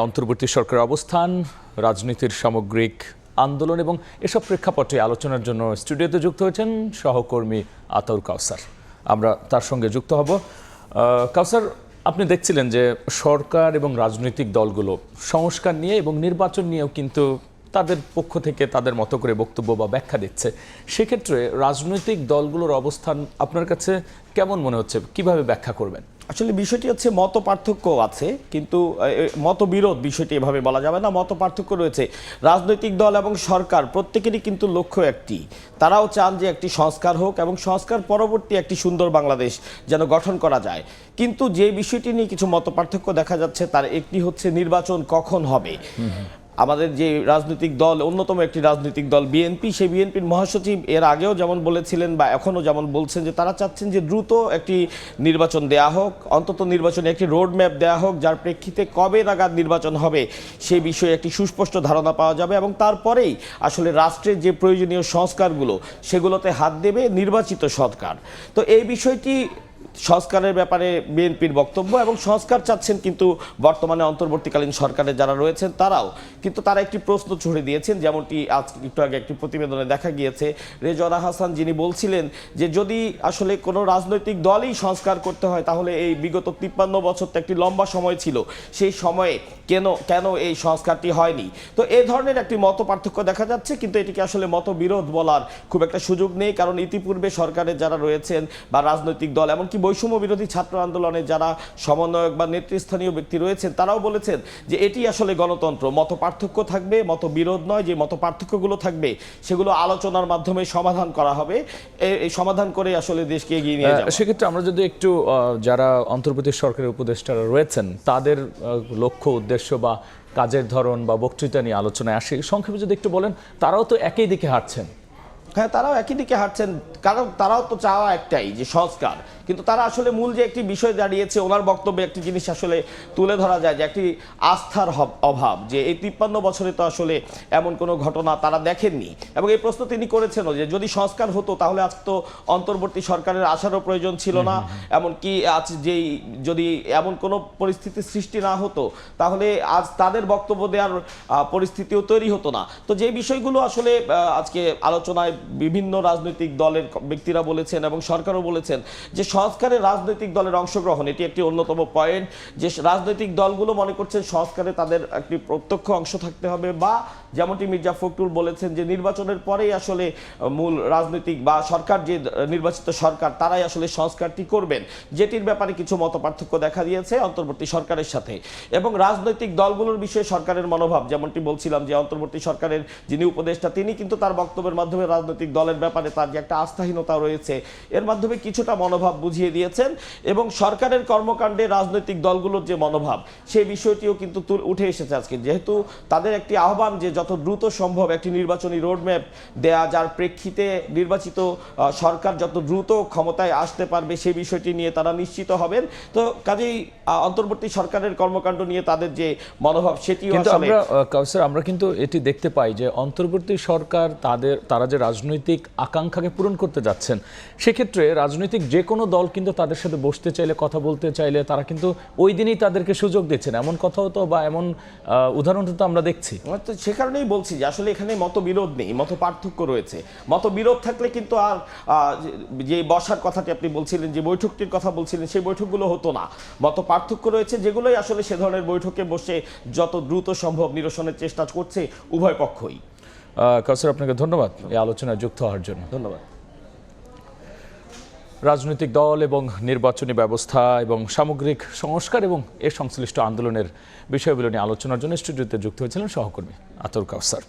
অন্তর্বর্তী সরকারের অবস্থান, রাজনীতির সামগ্রিক আন্দোলন এবং এসব প্রেক্ষাপটে আলোচনার জন্য স্টুডিওতে যুক্ত হয়েছেন সহকর্মী আতাউর কাউসার। আমরা তার সঙ্গে যুক্ত হব। কাউসার, আপনি দেখছিলেন যে সরকার এবং রাজনৈতিক দলগুলো সংস্কার নিয়ে এবং নির্বাচন নিয়েও কিন্তু তাদের পক্ষ থেকে তাদের মতো করে বক্তব্য বা ব্যাখ্যা দিচ্ছে। সেক্ষেত্রে রাজনৈতিক দলগুলোর অবস্থান আপনার কাছে কেমন মনে হচ্ছে, কিভাবে ব্যাখ্যা করবেন? আসলে বিষয়টি হচ্ছে মত পার্থক্য আছে, কিন্তু মতবিরোধ বিষয়টি এভাবে বলা যাবে না। মত পার্থক্য রয়েছে। রাজনৈতিক দল এবং সরকার প্রত্যেকেরই কিন্তু লক্ষ্য একটি, তারাও চান যে একটি সংস্কার হোক এবং সংস্কার পরবর্তী একটি সুন্দর বাংলাদেশ যেন গঠন করা যায়। কিন্তু যে বিষয়টি নিয়ে কিছু মত পার্থক্য দেখা যাচ্ছে, তার একটি হচ্ছে নির্বাচন কখন হবে। আমাদের যে রাজনৈতিক দল, অন্যতম একটি রাজনৈতিক দল বিএনপি, সেই বিএনপির মহাসচিব এর আগেও যেমন বলেছিলেন বা এখনও যেমন বলছেন যে তারা চাচ্ছেন যে দ্রুত একটি নির্বাচন দেয়া হোক, অন্তত নির্বাচনে একটি রোড ম্যাপ দেওয়া হোক, যার প্রেক্ষিতে কবে নাগাদ নির্বাচন হবে সেই বিষয়ে একটি সুস্পষ্ট ধারণা পাওয়া যাবে এবং তারপরেই আসলে রাষ্ট্রের যে প্রয়োজনীয় সংস্কারগুলো সেগুলোতে হাত দেবে নির্বাচিত সরকার। তো এই বিষয়টি সংস্কারের ব্যাপারে বিএনপির বক্তব্য, এবং সংস্কার চাচ্ছেন কিন্তু বর্তমানে অন্তর্বর্তীকালীন সরকারে যারা রয়েছেন তারাও। কিন্তু তারা একটি প্রশ্ন ছুড়ে দিয়েছেন, যেমনটি আজ একটু আগে একটি প্রতিবেদনে দেখা গিয়েছে। রেজওয়ানা হাসান যিনি বলছিলেন যে যদি আসলে কোনো রাজনৈতিক দলই সংস্কার করতে হয় তাহলে এই বিগত 53 বছর তো একটি লম্বা সময় ছিল, সেই সময়ে কেন এই সংস্কারটি হয়নি। তো এই ধরনের একটি মত পার্থক্য দেখা যাচ্ছে, কিন্তু এটিকে আসলে মতবিরোধ বলার খুব একটা সুযোগ নেই, কারণ ইতিপূর্বে সরকারের যারা রয়েছেন বা রাজনৈতিক দল, এমনকি বৈষম্য বিরোধী ছাত্র আন্দোলনে যারা সমন্বয়ক বা নেতৃস্থানীয় ব্যক্তি রয়েছেন তারাও বলেছেন যে এটি আসলে গণতন্ত্র, মত পার্থক্য থাকবে, মতবিরোধ নয়। যে মত পার্থক্যগুলো থাকবে সেগুলো আলোচনার মাধ্যমে সমাধান করা হবে, এই সমাধান করে আসলে দেশকে এগিয়ে নিয়ে যাবে। সেক্ষেত্রে আমরা যদি একটু যারা অন্তর্বর্তী সরকারের উপদেষ্টারা রয়েছেন তাদের লক্ষ্য উদ্দেশ্য বা কাজের ধরন বা বক্তৃতা নিয়ে আলোচনায় আসি, সংক্ষেপে যদি একটু বলেন। তারাও তো একই দিকে হাঁটছেন। হ্যাঁ, তারাও একই দিকে হাঁটছেন, কারণ তারাও তো চাওয়া একটাই যে সংস্কার। কিন্তু তারা আসলে মূল যে একটি বিষয় দাঁড়িয়েছে, ওনার বক্তব্যে একটি জিনিস আসলে তুলে ধরা যায় যে একটি আস্থার অভাব, যে এই 53 বছরে তো আসলে এমন কোনো ঘটনা তারা দেখেননি। এবং এই প্রশ্ন তিনি করেছেনও যে যদি সংস্কার হতো তাহলে আজ তো অন্তর্বর্তী সরকারের আসারও প্রয়োজন ছিল না, এমনকি আজ যেই যদি এমন কোনো পরিস্থিতি সৃষ্টি না হতো তাহলে আজ তাদের বক্তব্য দেওয়ার পরিস্থিতিও তৈরি হতো না। তো যে বিষয়গুলো আসলে আজকে আলোচনায় বিভিন্ন রাজনৈতিক দলের ব্যক্তিরা বলেছেন এবং সরকারও বলেছেন যে সংস্কারে রাজনৈতিক দলের অংশগ্রহণ এটি একটি অন্যতম পয়েন্ট। যে রাজনৈতিক দলগুলো মনে করছেন সংস্কারে তাদের একটি প্রত্যক্ষ অংশ থাকতে হবে, বা যেমনটি মির্জা ফখরুল বলেছেন যে নির্বাচনের পরেই আসলে মূল রাজনৈতিক বা সরকার, যে নির্বাচিত সরকার, তারাই আসলে সংস্কারটি করবেন, যেটির ব্যাপারে কিছু মতপার্থক্য দেখা দিয়েছে অন্তর্বর্তী সরকারের সাথে। এবং রাজনৈতিক দলগুলোর বিষয়ে সরকারের মনোভাব, যেমনটি বলছিলাম যে অন্তর্বর্তী সরকারের যিনি উপদেষ্টা তিনি কিন্তু তার বক্তব্যের মাধ্যমে রাজনৈতিক দলের ব্যাপারে তার যে একটা আস্থাহীনতা রয়েছে এর মাধ্যমে কিছুটা মনোভাব বুঝিয়ে দিয়েছেন। এবং সরকারের কর্মকাণ্ডে রাজনৈতিক দলগুলোর যে মনোভাব সেই বিষয়টিও কিন্তু উঠে এসেছে আজকে, যেহেতু তাদের একটি আহ্বান যে যত দ্রুত সম্ভব একটি নির্বাচনী রোডম্যাপ দেয়া, যার প্রেক্ষিতে নির্বাচিত সরকার যত দ্রুত ক্ষমতায় আসতে পারবে সেই বিষয়টি নিয়ে তারা নিশ্চিত হবেন। তো কাজেই অন্তর্বর্তী সরকারের কর্মকাণ্ড নিয়ে তাদের যে মনোভাব সেটিও আসলে আমরা কিন্তু এটি দেখতে পাই যে অন্তর্বর্তী সরকার তারা যে রাজনৈতিক আকাঙ্ক্ষাকে পূরণ করতে যাচ্ছেন, সেক্ষেত্রে রাজনৈতিক যে কোনো দল কিন্তু তাদের সাথে বসতে চাইলে, কথা বলতে চাইলে তারা কিন্তু ওই দিনই তাদেরকে সুযোগ দিচ্ছেন, এমন কথাও তো বা এমন উদাহরণ তো আমরা দেখছি। সে কারণেই বলছি যে আসলে এখানে মতবিরোধ নেই, মত পার্থক্য রয়েছে। মতবিরোধ থাকলে কিন্তু আর যে বসার কথাটি আপনি বলছিলেন, যে বৈঠকটির কথা বলছিলেন, সেই বৈঠকগুলো হতো না। মত পার্থক্য রয়েছে, যেগুলোই আসলে সে ধরনের বৈঠকে বসে যত দ্রুত সম্ভব নিরসনের চেষ্টা করছে উভয় পক্ষই। কাউসার, আপনাকে ধন্যবাদ এই আলোচনায় যুক্ত হওয়ার জন্য। ধন্যবাদ। রাজনৈতিক দল এবং নির্বাচনী ব্যবস্থা এবং সামগ্রিক সংস্কার এবং এর সংশ্লিষ্ট আন্দোলনের বিষয়গুলো নিয়ে আলোচনার জন্য স্টুডিওতে যুক্ত হয়েছিলেন সহকর্মী আতাউর কাউসার।